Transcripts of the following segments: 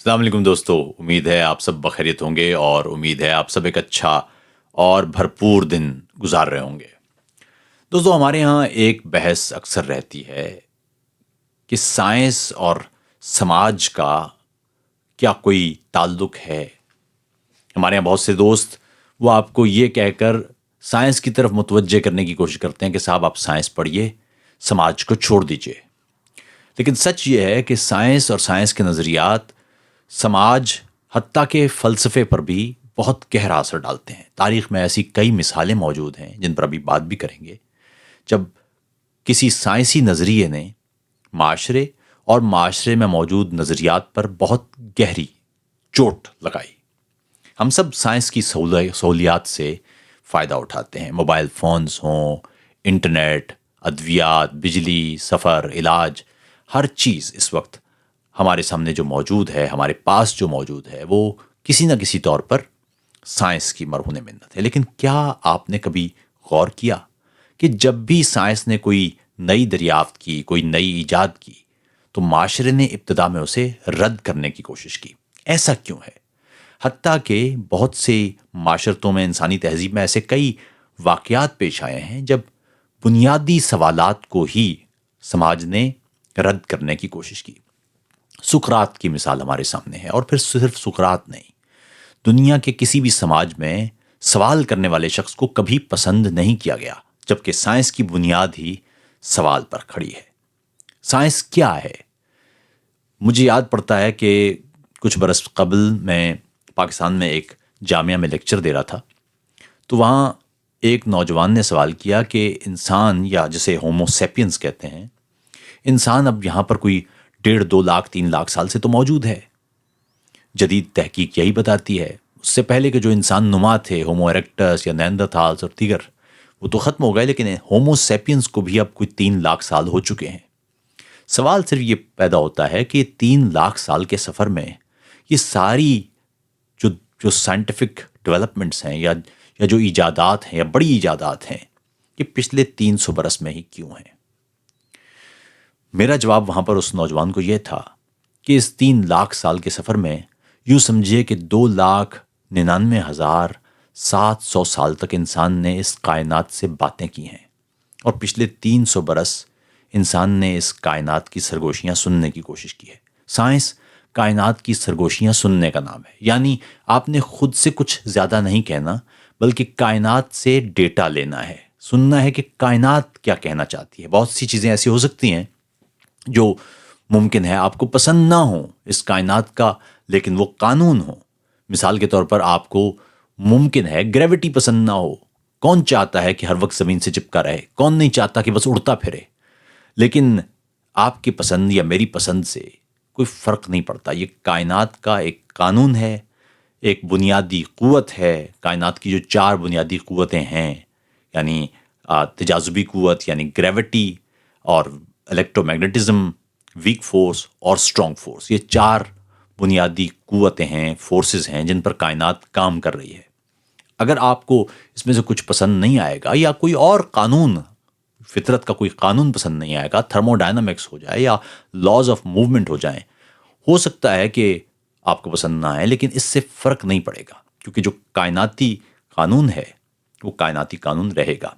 السلام علیکم دوستو، امید ہے آپ سب بخیریت ہوں گے اور امید ہے آپ سب ایک اچھا اور بھرپور دن گزار رہے ہوں گے۔ دوستو، ہمارے ہاں ایک بحث اکثر رہتی ہے کہ سائنس اور سماج کا کیا کوئی تعلق ہے۔ ہمارے یہاں بہت سے دوست وہ آپ کو یہ کہہ کر سائنس کی طرف متوجہ کرنے کی کوشش کرتے ہیں کہ صاحب آپ سائنس پڑھیے، سماج کو چھوڑ دیجئے۔ لیکن سچ یہ ہے کہ سائنس اور سائنس کے نظریات سماج حتیٰ کہ فلسفے پر بھی بہت گہرا اثر ڈالتے ہیں۔ تاریخ میں ایسی کئی مثالیں موجود ہیں جن پر ابھی بات بھی کریں گے، جب کسی سائنسی نظریے نے معاشرے اور معاشرے میں موجود نظریات پر بہت گہری چوٹ لگائی۔ ہم سب سائنس کی سہولیات سے فائدہ اٹھاتے ہیں، موبائل فونز ہوں، انٹرنیٹ، ادویات، بجلی، سفر، علاج، ہر چیز اس وقت ہمارے سامنے جو موجود ہے، ہمارے پاس جو موجود ہے، وہ کسی نہ کسی طور پر سائنس کی مرہون منت ہے۔ لیکن کیا آپ نے کبھی غور کیا کہ جب بھی سائنس نے کوئی نئی دریافت کی، کوئی نئی ایجاد کی، تو معاشرے نے ابتدا میں اسے رد کرنے کی کوشش کی؟ ایسا کیوں ہے؟ حتیٰ کہ بہت سے معاشرتوں میں، انسانی تہذیب میں ایسے کئی واقعات پیش آئے ہیں جب بنیادی سوالات کو ہی سماج نے رد کرنے کی کوشش کی۔ سقراط کی مثال ہمارے سامنے ہے، اور پھر صرف سقراط نہیں، دنیا کے کسی بھی سماج میں سوال کرنے والے شخص کو کبھی پسند نہیں کیا گیا، جبکہ سائنس کی بنیاد ہی سوال پر کھڑی ہے۔ سائنس کیا ہے؟ مجھے یاد پڑتا ہے کہ کچھ برس قبل میں پاکستان میں ایک جامعہ میں لیکچر دے رہا تھا، تو وہاں ایک نوجوان نے سوال کیا کہ انسان، یا جسے ہومو سیپینس کہتے ہیں، انسان اب یہاں پر کوئی 1.5 2 لاکھ 3 لاکھ سال سے تو موجود ہے۔ جدید تحقیق یہی بتاتی ہے، اس سے پہلے کے جو انسان نما تھے، ہومو ایرکٹس یا نیندرتھالس اور دیگر، وہ تو ختم ہو گئے، لیکن ہومو سیپینس کو بھی اب کوئی 3 لاکھ سال ہو چکے ہیں۔ سوال صرف یہ پیدا ہوتا ہے کہ 3 لاکھ سال کے سفر میں یہ ساری جو سائنٹیفک ڈیولپمنٹس ہیں، یا جو ایجادات ہیں، یا بڑی ایجادات ہیں، یہ پچھلے 300 برس میں ہی کیوں ہیں؟ میرا جواب وہاں پر اس نوجوان کو یہ تھا کہ اس 3 لاکھ سال کے سفر میں یوں سمجھیے کہ 2,99,700 سال تک انسان نے اس کائنات سے باتیں کی ہیں، اور پچھلے 300 برس انسان نے اس کائنات کی سرگوشیاں سننے کی کوشش کی ہے۔ سائنس کائنات کی سرگوشیاں سننے کا نام ہے، یعنی آپ نے خود سے کچھ زیادہ نہیں کہنا، بلکہ کائنات سے ڈیٹا لینا ہے، سننا ہے کہ کائنات کیا کہنا چاہتی ہے۔ بہت سی چیزیں ایسی ہو سکتی ہیں جو ممکن ہے آپ کو پسند نہ ہو اس کائنات کا، لیکن وہ قانون ہو۔ مثال کے طور پر آپ کو ممکن ہے گریوٹی پسند نہ ہو۔ کون چاہتا ہے کہ ہر وقت زمین سے چپکا رہے؟ کون نہیں چاہتا کہ بس اڑتا پھرے؟ لیکن آپ کی پسند یا میری پسند سے کوئی فرق نہیں پڑتا۔ یہ کائنات کا ایک قانون ہے، ایک بنیادی قوت ہے۔ کائنات کی جو 4 بنیادی قوتیں ہیں، یعنی تجاذبی قوت یعنی گریوٹی، اور الیکٹرو میگنیٹزم، ویک فورس اور اسٹرانگ فورس، یہ 4 بنیادی قوتیں ہیں، فورسز ہیں جن پر کائنات کام کر رہی ہے۔ اگر آپ کو اس میں سے کچھ پسند نہیں آئے گا، یا کوئی اور قانون، فطرت کا کوئی قانون پسند نہیں آئے گا، تھرمو ڈائنامکس ہو جائے یا لاز آف موومنٹ ہو جائیں، ہو سکتا ہے کہ آپ کو پسند نہ آئے، لیکن اس سے فرق نہیں پڑے گا، کیونکہ جو کائناتی قانون ہے وہ کائناتی قانون رہے گا۔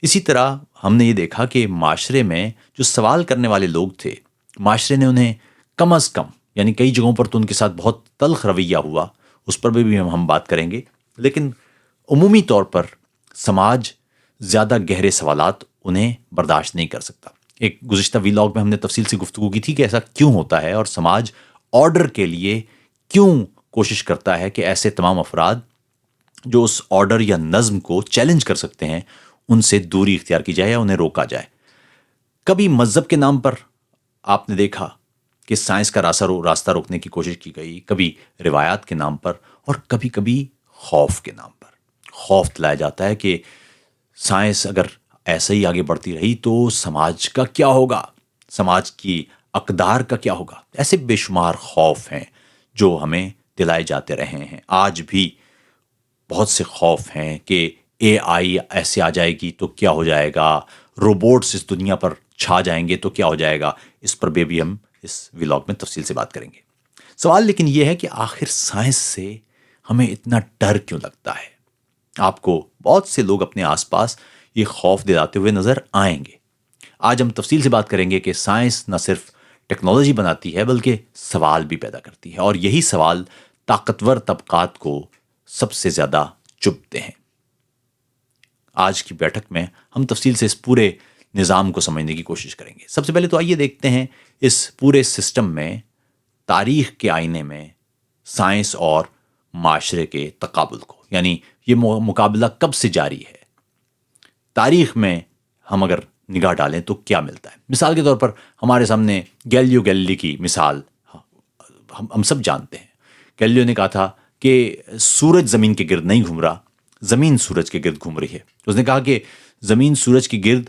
اسی طرح ہم نے یہ دیکھا کہ معاشرے میں جو سوال کرنے والے لوگ تھے، معاشرے نے انہیں کم از کم، یعنی کئی جگہوں پر تو ان کے ساتھ بہت تلخ رویہ ہوا، اس پر بھی ہم بات کریں گے، لیکن عمومی طور پر سماج زیادہ گہرے سوالات انہیں برداشت نہیں کر سکتا۔ ایک گزشتہ ویلاگ میں ہم نے تفصیل سے گفتگو کی تھی کہ ایسا کیوں ہوتا ہے، اور سماج آرڈر کے لیے کیوں کوشش کرتا ہے کہ ایسے تمام افراد جو اس آرڈر یا نظم کو چیلنج کر سکتے ہیں، ان سے دوری اختیار کی جائے یا انہیں روکا جائے۔ کبھی مذہب کے نام پر آپ نے دیکھا کہ سائنس کا راستہ روکنے کی کوشش کی گئی، کبھی روایات کے نام پر، اور کبھی کبھی خوف کے نام پر خوف دلایا جاتا ہے کہ سائنس اگر ایسے ہی آگے بڑھتی رہی تو سماج کا کیا ہوگا، سماج کی اقدار کا کیا ہوگا۔ ایسے بے شمار خوف ہیں جو ہمیں دلائے جاتے رہے ہیں۔ آج بھی بہت سے خوف ہیں کہ اے آئی ایسے آ جائے گی تو کیا ہو جائے گا، روبوٹس اس دنیا پر چھا جائیں گے تو کیا ہو جائے گا۔ اس پر بھی ہم اس ولاگ میں تفصیل سے بات کریں گے۔ سوال لیکن یہ ہے کہ آخر سائنس سے ہمیں اتنا ڈر کیوں لگتا ہے؟ آپ کو بہت سے لوگ اپنے آس پاس یہ خوف دلاتے ہوئے نظر آئیں گے۔ آج ہم تفصیل سے بات کریں گے کہ سائنس نہ صرف ٹیکنالوجی بناتی ہے بلکہ سوال بھی پیدا کرتی ہے، اور یہی سوال طاقتور طبقات کو سب سے زیادہ چبھتے ہیں۔ آج کی بیٹھک میں ہم تفصیل سے اس پورے نظام کو سمجھنے کی کوشش کریں گے۔ سب سے پہلے تو آئیے دیکھتے ہیں اس پورے سسٹم میں، تاریخ کے آئینے میں، سائنس اور معاشرے کے تقابل کو، یعنی یہ مقابلہ کب سے جاری ہے۔ تاریخ میں ہم اگر نگاہ ڈالیں تو کیا ملتا ہے؟ مثال کے طور پر ہمارے سامنے گیلیلیو گیلیلی کی مثال ہم سب جانتے ہیں۔ گیلیلیو نے کہا تھا کہ سورج زمین کے گرد نہیں گھوم رہا، زمین سورج کے گرد گھوم رہی ہے۔ اس نے کہا کہ زمین سورج کے گرد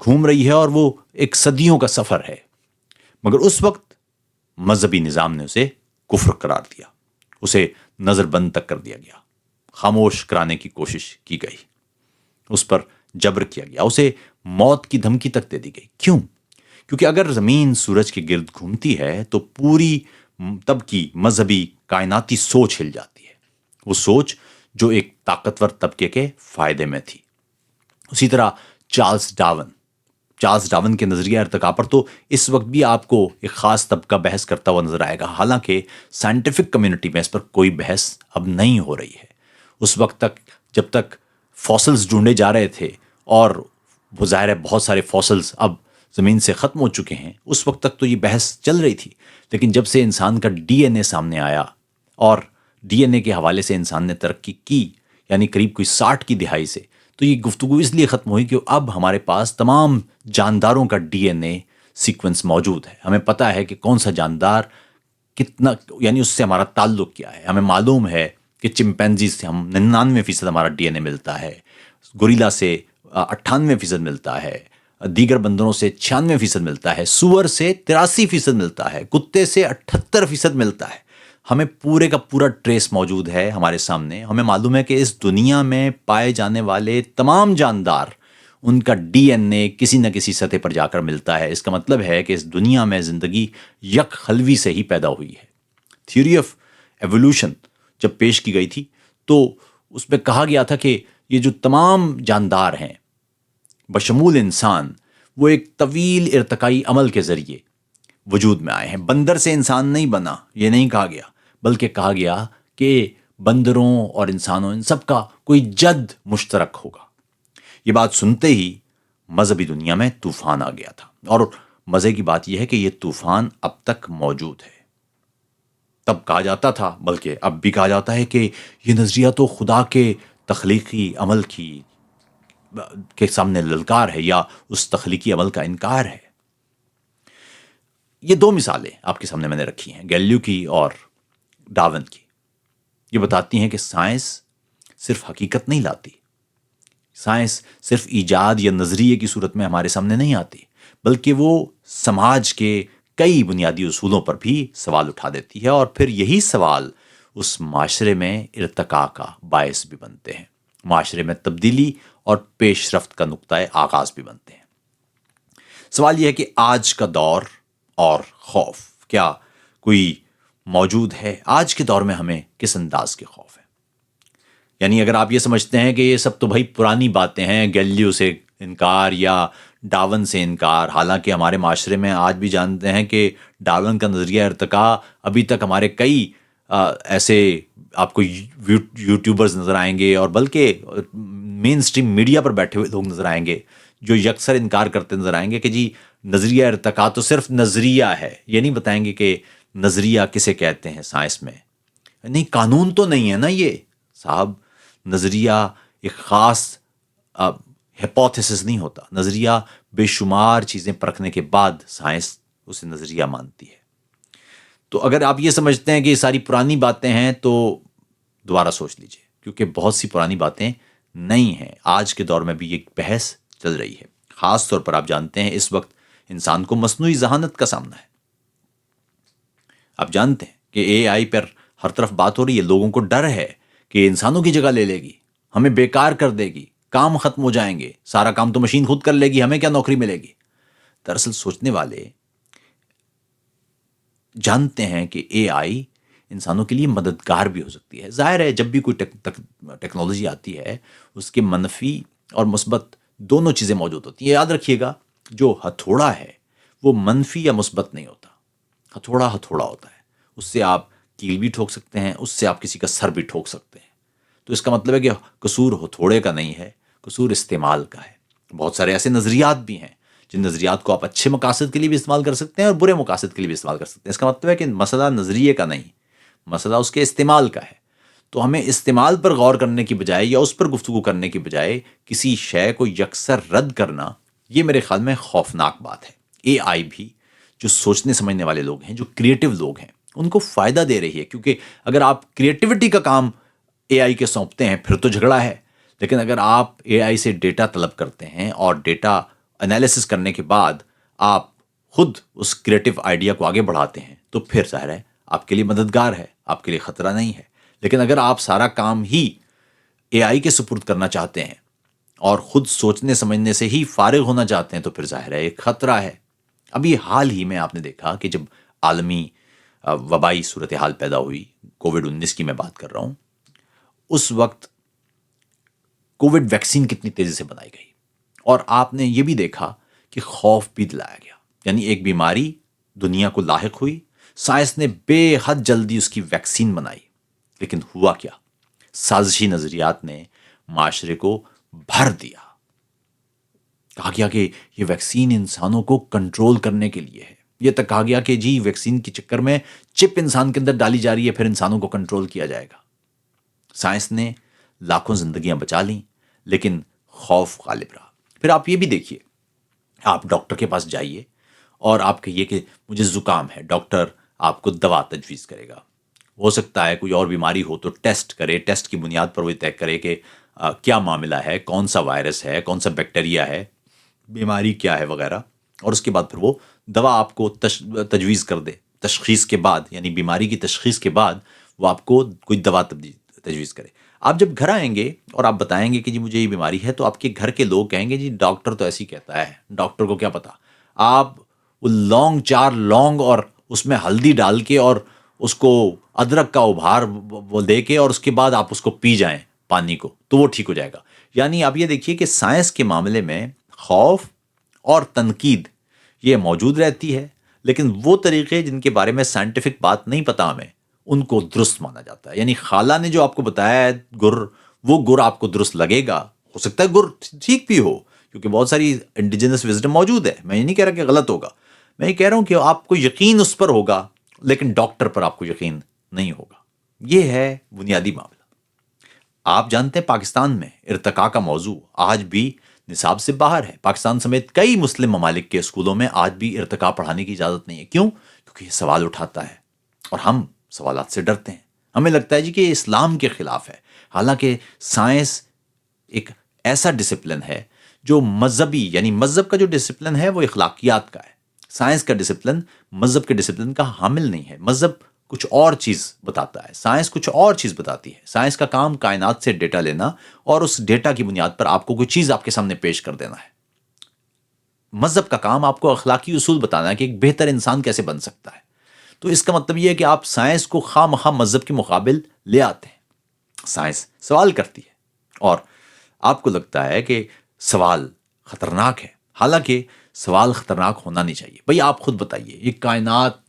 گھوم رہی ہے اور وہ ایک صدیوں کا سفر ہے، مگر اس وقت مذہبی نظام نے اسے کفر قرار دیا، اسے نظر بند تک کر دیا گیا، خاموش کرانے کی کوشش کی گئی، اس پر جبر کیا گیا، اسے موت کی دھمکی تک دے دی گئی۔ کیوں؟ کیونکہ اگر زمین سورج کے گرد گھومتی ہے تو پوری تب کی مذہبی کائناتی سوچ ہل جاتی ہے، وہ سوچ جو ایک طاقتور طبقے کے فائدے میں تھی۔ اسی طرح چارلس ڈارون کے نظریہ ارتقاء پر تو اس وقت بھی آپ کو ایک خاص طبقہ بحث کرتا ہوا نظر آئے گا، حالانکہ سائنٹیفک کمیونٹی میں اس پر کوئی بحث اب نہیں ہو رہی ہے۔ اس وقت تک جب تک فاسلز ڈھونڈے جا رہے تھے، اور وہ ظاہر ہے بہت سارے فاسلز اب زمین سے ختم ہو چکے ہیں، اس وقت تک تو یہ بحث چل رہی تھی، لیکن جب سے انسان کا ڈی این اے سامنے آیا اور ڈی این اے کے حوالے سے انسان نے ترقی کی، یعنی قریب کوئی 60 کی دہائی سے، تو یہ گفتگو اس لیے ختم ہوئی کہ اب ہمارے پاس تمام جانداروں کا ڈی این اے سیکوینس موجود ہے۔ ہمیں پتہ ہے کہ کون سا جاندار کتنا، یعنی اس سے ہمارا تعلق کیا ہے۔ ہمیں معلوم ہے کہ چمپینزی سے ہم 99% ہمارا ڈی این اے ملتا ہے، گوریلا سے 98% ملتا ہے، دیگر بندروں سے 96% ملتا ہے، سور سے 83% ملتا ہے، کتے سے 78% ملتا ہے۔ ہمیں پورے کا پورا ٹریس موجود ہے ہمارے سامنے۔ ہمیں معلوم ہے کہ اس دنیا میں پائے جانے والے تمام جاندار، ان کا ڈی این اے کسی نہ کسی سطح پر جا کر ملتا ہے۔ اس کا مطلب ہے کہ اس دنیا میں زندگی یک خلوی سے ہی پیدا ہوئی ہے۔ تھیوری آف ایوولوشن جب پیش کی گئی تھی تو اس میں کہا گیا تھا کہ یہ جو تمام جاندار ہیں بشمول انسان، وہ ایک طویل ارتقائی عمل کے ذریعے وجود میں آئے ہیں۔ بندر سے انسان نہیں بنا، یہ نہیں کہا گیا، بلکہ کہا گیا کہ بندروں اور انسانوں ان سب کا کوئی جد مشترک ہوگا۔ یہ بات سنتے ہی مذہبی دنیا میں طوفان آ گیا تھا، اور مزے کی بات یہ ہے کہ یہ طوفان اب تک موجود ہے۔ تب کہا جاتا تھا، بلکہ اب بھی کہا جاتا ہے کہ یہ نظریہ تو خدا کے تخلیقی عمل کے سامنے للکار ہے، یا اس تخلیقی عمل کا انکار ہے۔ یہ دو مثالیں آپ کے سامنے میں نے رکھی ہیں، گیلیلیو کی اور ڈارون کی۔ یہ بتاتی ہیں کہ سائنس صرف حقیقت نہیں لاتی، سائنس صرف ایجاد یا نظریے کی صورت میں ہمارے سامنے نہیں آتی، بلکہ وہ سماج کے کئی بنیادی اصولوں پر بھی سوال اٹھا دیتی ہے، اور پھر یہی سوال اس معاشرے میں ارتقاء کا باعث بھی بنتے ہیں، معاشرے میں تبدیلی اور پیش رفت کا نقطۂ آغاز بھی بنتے ہیں۔ سوال یہ ہے کہ آج کا دور اور خوف کیا کوئی موجود ہے؟ آج کے دور میں ہمیں کس انداز کے خوف ہے؟ یعنی اگر آپ یہ سمجھتے ہیں کہ یہ سب تو بھائی پرانی باتیں ہیں، گیلیلیو سے انکار یا ڈارون سے انکار، حالانکہ ہمارے معاشرے میں آج بھی جانتے ہیں کہ ڈارون کا نظریہ ارتقاء ابھی تک ہمارے کئی ایسے آپ کو یوٹیوبرز نظر آئیں گے، اور بلکہ مین سٹریم میڈیا پر بیٹھے ہوئے لوگ نظر آئیں گے جو یکسر انکار کرتے نظر آئیں گے کہ جی نظریہ ارتقاء تو صرف نظریہ ہے۔ یہ نہیں بتائیں گے کہ نظریہ کسے کہتے ہیں سائنس میں۔ نہیں، قانون تو نہیں ہے نا یہ صاحب، نظریہ ایک خاص ہیپوتھیسس نہیں ہوتا، نظریہ بے شمار چیزیں پرکھنے کے بعد سائنس اسے نظریہ مانتی ہے۔ تو اگر آپ یہ سمجھتے ہیں کہ یہ ساری پرانی باتیں ہیں تو دوبارہ سوچ لیجئے، کیونکہ بہت سی پرانی باتیں نہیں ہیں۔ آج کے دور میں بھی ایک بحث چل رہی ہے، خاص طور پر آپ جانتے ہیں اس وقت انسان کو مصنوعی ذہانت کا سامنا ہے۔ آپ جانتے ہیں کہ اے آئی پر ہر طرف بات ہو رہی ہے، لوگوں کو ڈر ہے کہ انسانوں کی جگہ لے لے گی، ہمیں بیکار کر دے گی، کام ختم ہو جائیں گے، سارا کام تو مشین خود کر لے گی، ہمیں کیا نوکری ملے گی۔ دراصل سوچنے والے جانتے ہیں کہ اے آئی انسانوں کے لیے مددگار بھی ہو سکتی ہے. ظاہر ہے جب بھی کوئی ٹیکنالوجی آتی ہے اس کے منفی اور مثبت دونوں چیزیں موجود ہوتی ہیں. یاد رکھیے گا جو ہتھوڑا ہے وہ منفی یا مثبت نہیں ہوتا. ہتھوڑا ہتھوڑا ہوتا ہے، اس سے آپ کیل بھی ٹھوک سکتے ہیں، اس سے آپ کسی کا سر بھی ٹھوک سکتے ہیں. تو اس کا مطلب ہے کہ قصور ہتھوڑے کا نہیں ہے، قصور استعمال کا ہے. بہت سارے ایسے نظریات بھی ہیں جن نظریات کو آپ اچھے مقاصد کے لیے بھی استعمال کر سکتے ہیں اور برے مقاصد کے لیے بھی استعمال کر سکتے ہیں. اس کا مطلب ہے کہ مسئلہ نظریے کا نہیں، مسئلہ اس کے استعمال کا ہے. تو ہمیں استعمال پر غور کرنے کی بجائے یا اس پر گفتگو کرنے کی بجائے کسی شے کو یکسر رد کرنا، یہ میرے خیال میں خوفناک بات ہے. اے آئی بھی جو سوچنے سمجھنے والے لوگ ہیں، جو کریٹو لوگ ہیں، ان کو فائدہ دے رہی ہے. کیونکہ اگر آپ کریٹیوٹی کا کام اے آئی کے سونپتے ہیں پھر تو جھگڑا ہے. لیکن اگر آپ اے آئی سے ڈیٹا طلب کرتے ہیں اور ڈیٹا انالیسس کرنے کے بعد آپ خود اس کریٹو آئیڈیا کو آگے بڑھاتے ہیں تو پھر ظاہر ہے آپ کے لیے مددگار ہے، آپ کے لیے خطرہ نہیں ہے. لیکن اگر آپ سارا کام ہی اے آئی کے سپرد کرنا چاہتے ہیں اور خود سوچنے سمجھنے سے ہی فارغ ہونا چاہتے ہیں تو پھر ظاہر ہے ایک خطرہ ہے. ابھی حال ہی میں آپ نے دیکھا کہ جب عالمی وبائی صورتحال پیدا ہوئی، کووڈ 19 کی میں بات کر رہا ہوں، اس وقت کووڈ ویکسین کتنی تیزی سے بنائی گئی اور آپ نے یہ بھی دیکھا کہ خوف بھی دلایا گیا. یعنی ایک بیماری دنیا کو لاحق ہوئی، سائنس نے بے حد جلدی اس کی ویکسین بنائی. لیکن ہوا کیا؟ سازشی نظریات نے معاشرے کو بھر دیا. کہا گیا کہ یہ ویکسین انسانوں کو کنٹرول کرنے کے لیے ہے. یہ تک کہا گیا کہ جی ویکسین کے چکر میں چپ انسان کے اندر ڈالی جا رہی ہے، پھر انسانوں کو کنٹرول کیا جائے گا. سائنس نے لاکھوں زندگیاں بچا لیں لیکن خوف غالب رہا. پھر آپ یہ بھی دیکھیے، آپ ڈاکٹر کے پاس جائیے اور آپ کہیے کہ مجھے زکام ہے، ڈاکٹر آپ کو دوا تجویز کرے گا. ہو سکتا ہے کوئی اور بیماری ہو تو ٹیسٹ کرے، ٹیسٹ کی بنیاد پر وہ طے کرے کہ کیا معاملہ ہے، کون سا وائرس ہے، کون سا بیکٹیریا ہے، بیماری کیا ہے وغیرہ. اور اس کے بعد پھر وہ دوا آپ کو تجویز کر دے. تشخیص کے بعد، یعنی بیماری کی تشخیص کے بعد وہ آپ کو کوئی دوا تجویز کرے. آپ جب گھر آئیں گے اور آپ بتائیں گے کہ جی مجھے یہ بیماری ہے تو آپ کے گھر کے لوگ کہیں گے جی ڈاکٹر تو ایسی کہتا ہے، ڈاکٹر کو کیا پتا. آپ وہ لونگ، 4 لونگ اور اس میں ہلدی ڈال کے اور اس کو ادرک کا ابھار وہ دے کے اور اس کے بعد آپ اس کو پی جائیں پانی کو تو وہ ٹھیک ہو جائے گا. یعنی آپ یہ دیکھیے کہ سائنس کے معاملے میں خوف اور تنقید یہ موجود رہتی ہے، لیکن وہ طریقے جن کے بارے میں سائنٹیفک بات نہیں پتا ہمیں ان کو درست مانا جاتا ہے. یعنی خالہ نے جو آپ کو بتایا ہے گر، وہ گر آپ کو درست لگے گا. ہو سکتا ہے گر ٹھیک بھی ہو کیونکہ بہت ساری انڈیجنس وزڈم موجود ہے. میں یہ نہیں کہہ رہا کہ غلط ہوگا، میں یہ کہہ رہا ہوں کہ آپ کو یقین اس پر ہوگا لیکن ڈاکٹر پر آپ کو یقین نہیں ہوگا. یہ ہے بنیادی معاملہ. آپ جانتے ہیں پاکستان میں ارتقاء کا موضوع آج بھی نصاب سے باہر ہے. پاکستان سمیت کئی مسلم ممالک کے اسکولوں میں آج بھی ارتقاء پڑھانے کی اجازت نہیں ہے. کیوں؟ کیونکہ یہ سوال اٹھاتا ہے اور ہم سوالات سے ڈرتے ہیں. ہمیں لگتا ہے جی کہ یہ اسلام کے خلاف ہے. حالانکہ سائنس ایک ایسا ڈسپلن ہے جو مذہبی، یعنی مذہب کا جو ڈسپلن ہے وہ اخلاقیات کا ہے. سائنس کا ڈسپلن مذہب کے ڈسپلن کا حامل نہیں ہے. مذہب کچھ اور چیز بتاتا ہے، سائنس کچھ اور چیز بتاتی ہے. سائنس کا کام کائنات سے ڈیٹا لینا اور اس ڈیٹا کی بنیاد پر آپ کو کوئی چیز آپ کے سامنے پیش کر دینا ہے. مذہب کا کام آپ کو اخلاقی اصول بتانا ہے کہ ایک بہتر انسان کیسے بن سکتا ہے. تو اس کا مطلب یہ ہے کہ آپ سائنس کو خواہ مخواہ مذہب کے مقابل لے آتے ہیں. سائنس سوال کرتی ہے اور آپ کو لگتا ہے کہ سوال خطرناک ہے. حالانکہ سوال خطرناک ہونا نہیں چاہیے. بھئی آپ خود بتائیے، یہ کائنات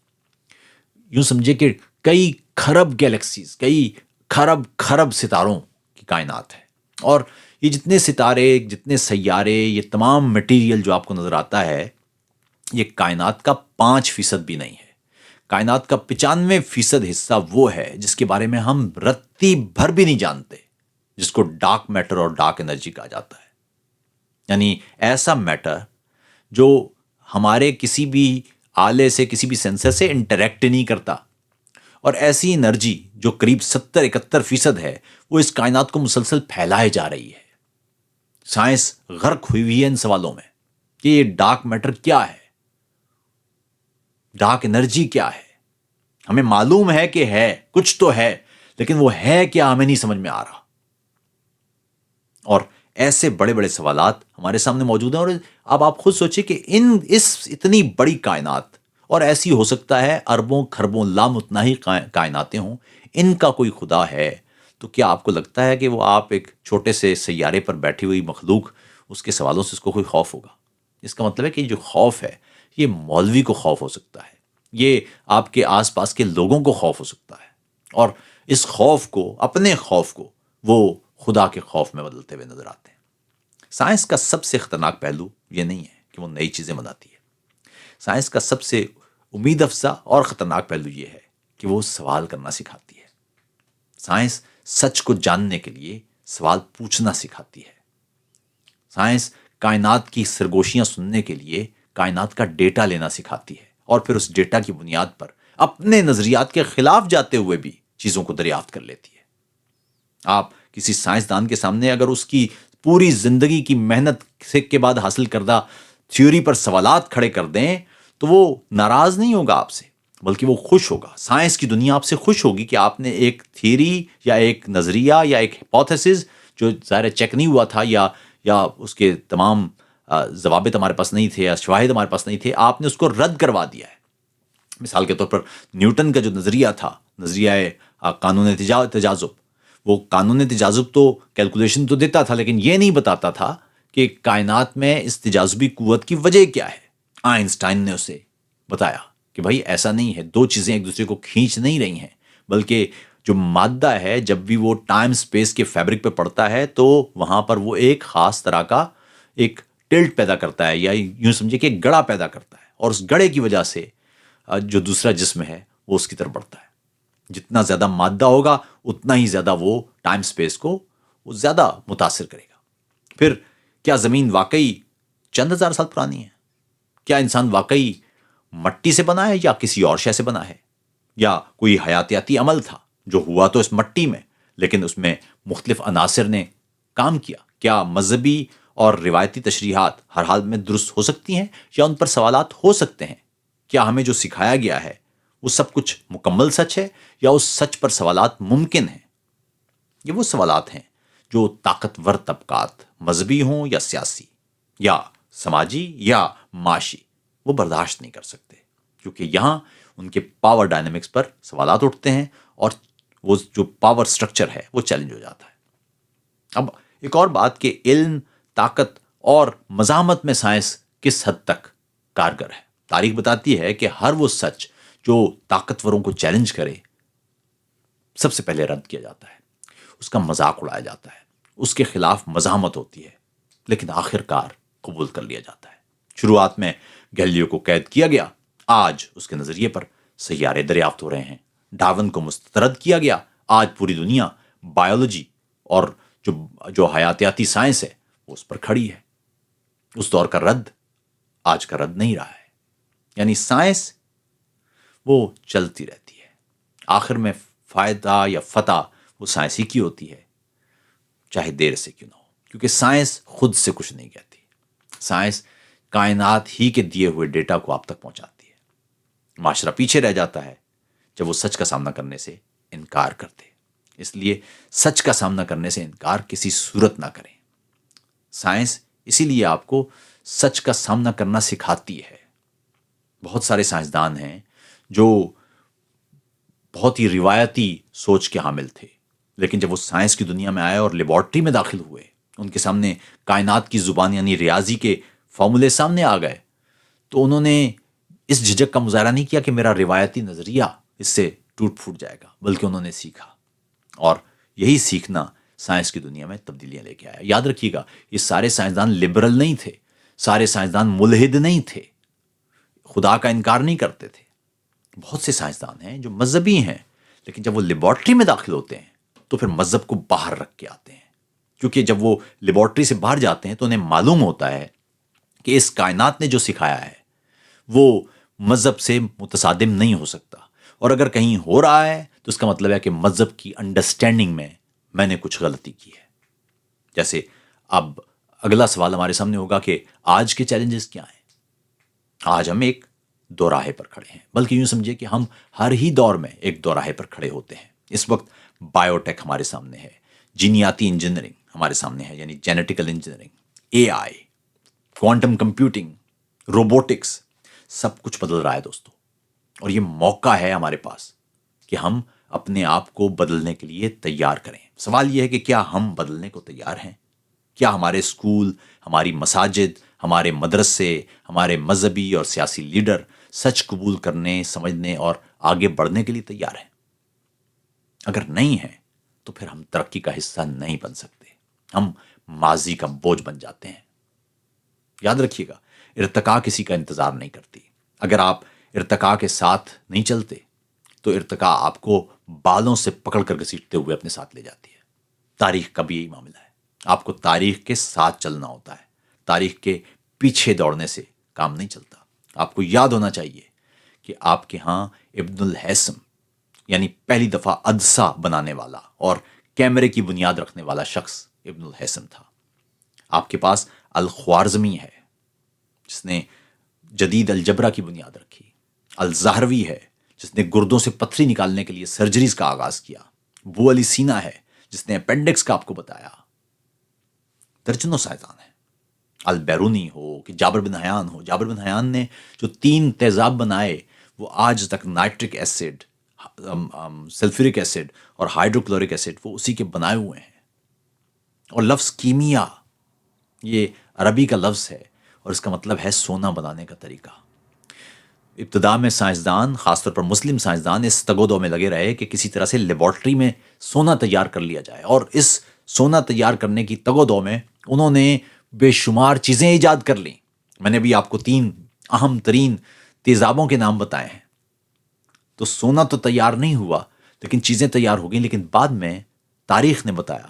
یوں سمجھے کہ کئی کھرب گیلیکسیز، کئی کھرب ستاروں کی کائنات ہے. اور یہ جتنے ستارے، جتنے سیارے، یہ تمام مٹیریل جو آپ کو نظر آتا ہے یہ کائنات کا 5% بھی نہیں ہے. کائنات کا 95% حصہ وہ ہے جس کے بارے میں ہم رتی بھر بھی نہیں جانتے، جس کو ڈارک میٹر اور ڈارک انرجی کہا جاتا ہے. یعنی ایسا میٹر جو ہمارے کسی بھی آلے سے، کسی بھی سینسر سے انٹریکٹ نہیں کرتا، اور ایسی انرجی جو قریب 70-71% ہے وہ اس کائنات کو مسلسل پھیلائے جا رہی ہے. سائنس غرق ہوئی ہوئی ہے ان سوالوں میں کہ یہ ڈارک میٹر کیا ہے، ڈارک انرجی کیا ہے. ہمیں معلوم ہے کہ ہے، کچھ تو ہے، لیکن وہ ہے کیا ہمیں نہیں سمجھ میں آ رہا. اور ایسے بڑے بڑے سوالات ہمارے سامنے موجود ہیں. اور اب آپ خود سوچیں کہ اس اتنی بڑی کائنات اور ایسی ہو سکتا ہے اربوں کھربوں لامتناہی کائناتیں ہوں، ان کا کوئی خدا ہے، تو کیا آپ کو لگتا ہے کہ وہ آپ ایک چھوٹے سے سیارے پر بیٹھی ہوئی مخلوق، اس کے سوالوں سے اس کو کوئی خوف ہوگا؟ اس کا مطلب ہے کہ جو خوف ہے یہ مولوی کو خوف ہو سکتا ہے، یہ آپ کے آس پاس کے لوگوں کو خوف ہو سکتا ہے، اور اس خوف کو، اپنے خوف کو، وہ خدا کے خوف میں بدلتے ہوئے نظر آتے ہیں۔ سائنس کا سب سے خطرناک پہلو یہ نہیں ہے کہ وہ نئی چیزیں بناتی ہے، سائنس کا سب سے امید افزا اور خطرناک پہلو یہ ہے کہ وہ سوال کرنا سکھاتی ہے۔ سائنس سچ کو جاننے کے لیے سوال پوچھنا سکھاتی ہے۔ سائنس کائنات کی سرگوشیاں سننے کے لیے کائنات کا ڈیٹا لینا سکھاتی ہے، اور پھر اس ڈیٹا کی بنیاد پر اپنے نظریات کے خلاف جاتے ہوئے بھی چیزوں کو دریافت کر لیتی ہے۔ آپ کسی سائنسدان کے سامنے اگر اس کی پوری زندگی کی محنت سے کے بعد حاصل کردہ تھیوری پر سوالات کھڑے کر دیں تو وہ ناراض نہیں ہوگا آپ سے، بلکہ وہ خوش ہوگا۔ سائنس کی دنیا آپ سے خوش ہوگی کہ آپ نے ایک تھیوری یا ایک نظریہ یا ایک ہائپوتھیسس جو ظاہر چیک نہیں ہوا تھا، یا اس کے تمام ضوابط ہمارے پاس نہیں تھے یا شواہد ہمارے پاس نہیں تھے، آپ نے اس کو رد کروا دیا ہے۔ مثال کے طور پر نیوٹن کا جو نظریہ تھا، نظریہ قانون تجاذب، وہ قانون تجاذب تو کیلکولیشن تو دیتا تھا، لیکن یہ نہیں بتاتا تھا کہ کائنات میں اس تجاذبی قوت کی وجہ کیا ہے۔ آئنسٹائن نے اسے بتایا کہ بھائی ایسا نہیں ہے، دو چیزیں ایک دوسرے کو کھینچ نہیں رہی ہیں، بلکہ جو مادہ ہے جب بھی وہ ٹائم سپیس کے فیبرک پہ پڑتا ہے تو وہاں پر وہ ایک خاص طرح کا ایک ٹلٹ پیدا کرتا ہے، یا یوں سمجھے کہ ایک گڑا پیدا کرتا ہے، اور اس گڑے کی وجہ سے جو دوسرا جسم ہے وہ اس کی طرف بڑھتا ہے۔ جتنا زیادہ مادہ ہوگا اتنا ہی زیادہ وہ ٹائم سپیس کو وہ زیادہ متاثر کرے گا۔ پھر کیا زمین واقعی چند ہزار سال پرانی ہے؟ کیا انسان واقعی مٹی سے بنا ہے یا کسی اور شے سے بنا ہے؟ یا کوئی حیاتیاتی عمل تھا جو ہوا تو اس مٹی میں، لیکن اس میں مختلف عناصر نے کام کیا؟ کیا مذہبی اور روایتی تشریحات ہر حال میں درست ہو سکتی ہیں، یا ان پر سوالات ہو سکتے ہیں؟ کیا ہمیں جو سکھایا گیا ہے وہ سب کچھ مکمل سچ ہے، یا اس سچ پر سوالات ممکن ہیں؟ یہ وہ سوالات ہیں جو طاقتور طبقات، مذہبی ہوں یا سیاسی یا سماجی یا معاشی، وہ برداشت نہیں کر سکتے، کیونکہ یہاں ان کے پاور ڈائنامکس پر سوالات اٹھتے ہیں، اور وہ جو پاور سٹرکچر ہے وہ چیلنج ہو جاتا ہے۔ اب ایک اور بات کہ علم، طاقت اور مزاحمت میں سائنس کس حد تک کارگر ہے۔ تاریخ بتاتی ہے کہ ہر وہ سچ جو طاقتوروں کو چیلنج کرے سب سے پہلے رد کیا جاتا ہے، اس کا مذاق اڑایا جاتا ہے، اس کے خلاف مزاحمت ہوتی ہے، لیکن آخر کار قبول کر لیا جاتا ہے۔ شروعات میں گیلیلیو کو قید کیا گیا، آج اس کے نظریے پر سیارے دریافت ہو رہے ہیں۔ ڈارون کو مسترد کیا گیا، آج پوری دنیا بائیولوجی اور جو حیاتیاتی سائنس ہے وہ اس پر کھڑی ہے۔ اس دور کا رد آج کا رد نہیں رہا ہے، یعنی سائنس وہ چلتی رہتی ہے، آخر میں فائدہ یا فتح وہ سائنس ہی کی ہوتی ہے، چاہے دیر سے کیوں نہ ہو، کیونکہ سائنس خود سے کچھ نہیں کہتی۔ سائنس کائنات ہی کے دیے ہوئے ڈیٹا کو آپ تک پہنچاتی ہے۔ معاشرہ پیچھے رہ جاتا ہے جب وہ سچ کا سامنا کرنے سے انکار کرتے، اس لیے سچ کا سامنا کرنے سے انکار کسی صورت نہ کریں۔ سائنس اسی لیے آپ کو سچ کا سامنا کرنا سکھاتی ہے۔ بہت سارے سائنسدان ہیں جو بہت ہی روایتی سوچ کے حامل تھے، لیکن جب وہ سائنس کی دنیا میں آئے اور لیبارٹری میں داخل ہوئے، ان کے سامنے کائنات کی زبان یعنی ریاضی کے فارمولے سامنے آ گئے، تو انہوں نے اس جھجک کا مظاہرہ نہیں کیا کہ میرا روایتی نظریہ اس سے ٹوٹ پھوٹ جائے گا، بلکہ انہوں نے سیکھا، اور یہی سیکھنا سائنس کی دنیا میں تبدیلیاں لے کے آیا۔ یاد رکھیے گا، یہ سارے سائنسدان لبرل نہیں تھے، سارے سائنسدان ملحد نہیں تھے، خدا کا انکار نہیں کرتے تھے۔ بہت سے سائنسدان ہیں جو مذہبی ہیں، لیکن جب وہ لیبارٹری میں داخل ہوتے ہیں تو پھر مذہب کو باہر رکھ کے آتے ہیں، کیونکہ جب وہ لیبارٹری سے باہر جاتے ہیں تو انہیں معلوم ہوتا ہے کہ اس کائنات نے جو سکھایا ہے وہ مذہب سے متصادم نہیں ہو سکتا، اور اگر کہیں ہو رہا ہے تو اس کا مطلب ہے کہ مذہب کی انڈرسٹینڈنگ میں نے کچھ غلطی کی ہے۔ جیسے اب اگلا سوال ہمارے سامنے ہوگا کہ آج کے چیلنجز کیا ہیں؟ آج ہم ایک دوراہے پر کھڑے ہیں، بلکہ یوں سمجھے کہ ہم ہر ہی دور میں ایک دوراہے پر کھڑے ہوتے ہیں۔ اس وقت بائیو ٹیک ہمارے سامنے ہے، جینیاتی انجینئرنگ ہمارے سامنے ہے، یعنی genetical engineering, AI، quantum computing, robotics, سب کچھ بدل رہا ہے دوستو۔ اور یہ موقع ہے ہمارے پاس کہ ہم اپنے آپ کو بدلنے کے لیے تیار کریں۔ سوال یہ ہے کہ کیا ہم بدلنے کو تیار ہیں؟ کیا ہمارے اسکول، ہماری مساجد، ہمارے مدرسے، ہمارے مذہبی اور سیاسی لیڈر سچ قبول کرنے، سمجھنے اور آگے بڑھنے کے لیے تیار ہیں؟ اگر نہیں ہیں تو پھر ہم ترقی کا حصہ نہیں بن سکتے، ہم ماضی کا بوجھ بن جاتے ہیں۔ یاد رکھیے گا، ارتقا کسی کا انتظار نہیں کرتی۔ اگر آپ ارتقا کے ساتھ نہیں چلتے تو ارتقا آپ کو بالوں سے پکڑ کر گھسیٹتے ہوئے اپنے ساتھ لے جاتی ہے۔ تاریخ کا بھی یہی معاملہ ہے، آپ کو تاریخ کے ساتھ چلنا ہوتا ہے، تاریخ کے پیچھے دوڑنے سے کام نہیں چلتا۔ آپ کو یاد ہونا چاہیے کہ آپ کے ہاں ابن الہیثم، یعنی پہلی دفعہ عدسہ بنانے والا اور کیمرے کی بنیاد رکھنے والا شخص ابن الہیثم تھا۔ آپ کے پاس الخوارزمی ہے جس نے جدید الجبرا کی بنیاد رکھی، الزہروی ہے جس نے گردوں سے پتھری نکالنے کے لیے سرجریز کا آغاز کیا، بو علی سینا ہے جس نے اپینڈکس کا آپ کو بتایا، درجنوں سائنسدان ہیں۔ البیرونی ہو کہ جابر بن حیان ہو، جابر بن حیان نے جو 3 تیزاب بنائے وہ آج تک نائٹرک ایسڈ، سلفورک ایسڈ اور ہائیڈروکلورک ایسڈ وہ اسی کے بنائے ہوئے ہیں۔ اور لفظ کیمیا یہ عربی کا لفظ ہے اور اس کا مطلب ہے سونا بنانے کا طریقہ۔ ابتدا میں سائنسدان، خاص طور پر مسلم سائنسدان، اس تگودو میں لگے رہے کہ کسی طرح سے لیبارٹری میں سونا تیار کر لیا جائے، اور اس سونا تیار کرنے کی تگودو میں انہوں نے بے شمار چیزیں ایجاد کر لیں۔ میں نے بھی آپ کو 3 اہم ترین تیزابوں کے نام بتائے ہیں۔ تو سونا تو تیار نہیں ہوا لیکن چیزیں تیار ہو گئیں، لیکن بعد میں تاریخ نے بتایا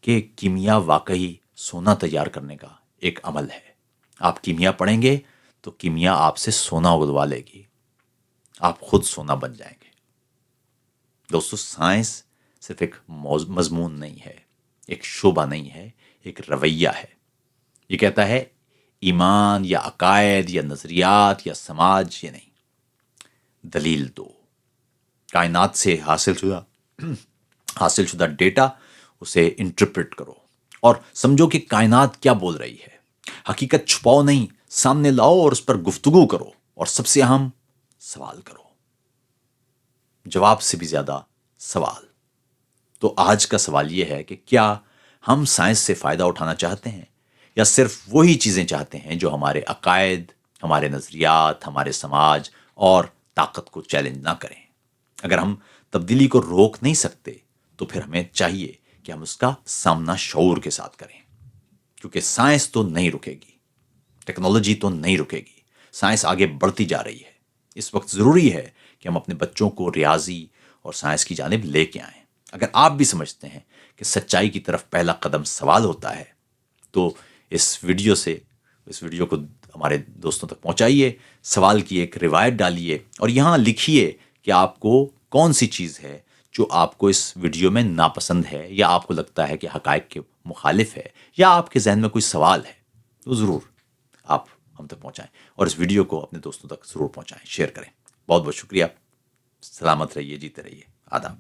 کہ کیمیا واقعی سونا تیار کرنے کا ایک عمل ہے۔ آپ کیمیا پڑھیں گے تو کیمیا آپ سے سونا اگلوا لے گی، آپ خود سونا بن جائیں گے۔ دوستو، سائنس صرف ایک مضمون نہیں ہے، ایک شعبہ نہیں ہے، ایک رویہ ہے۔ یہ کہتا ہے ایمان یا عقائد یا نظریات یا سماج، یہ نہیں، دلیل دو۔ کائنات سے حاصل شدہ ڈیٹا اسے انٹرپریٹ کرو اور سمجھو کہ کائنات کیا بول رہی ہے۔ حقیقت چھپاؤ نہیں، سامنے لاؤ اور اس پر گفتگو کرو، اور سب سے اہم سوال کرو، جواب سے بھی زیادہ سوال۔ تو آج کا سوال یہ ہے کہ کیا ہم سائنس سے فائدہ اٹھانا چاہتے ہیں، یا صرف وہی چیزیں چاہتے ہیں جو ہمارے عقائد، ہمارے نظریات، ہمارے سماج اور طاقت کو چیلنج نہ کریں؟ اگر ہم تبدیلی کو روک نہیں سکتے تو پھر ہمیں چاہیے کہ ہم اس کا سامنا شعور کے ساتھ کریں، کیونکہ سائنس تو نہیں رکے گی، ٹیکنالوجی تو نہیں رکے گی، سائنس آگے بڑھتی جا رہی ہے۔ اس وقت ضروری ہے کہ ہم اپنے بچوں کو ریاضی اور سائنس کی جانب لے کے آئیں۔ اگر آپ بھی سمجھتے ہیں کہ سچائی کی طرف پہلا قدم سوال ہوتا ہے تو اس ویڈیو کو ہمارے دوستوں تک پہنچائیے، سوال کی ایک روایت ڈالیے اور یہاں لکھیے کہ آپ کو کون سی چیز ہے جو آپ کو اس ویڈیو میں ناپسند ہے، یا آپ کو لگتا ہے کہ حقائق کے مخالف ہے، یا آپ کے ذہن میں کوئی سوال ہے، تو ضرور آپ ہم تک پہنچائیں، اور اس ویڈیو کو اپنے دوستوں تک ضرور پہنچائیں، شیئر کریں۔ بہت بہت شکریہ، سلامت رہیے، جیتے رہیے، آداب۔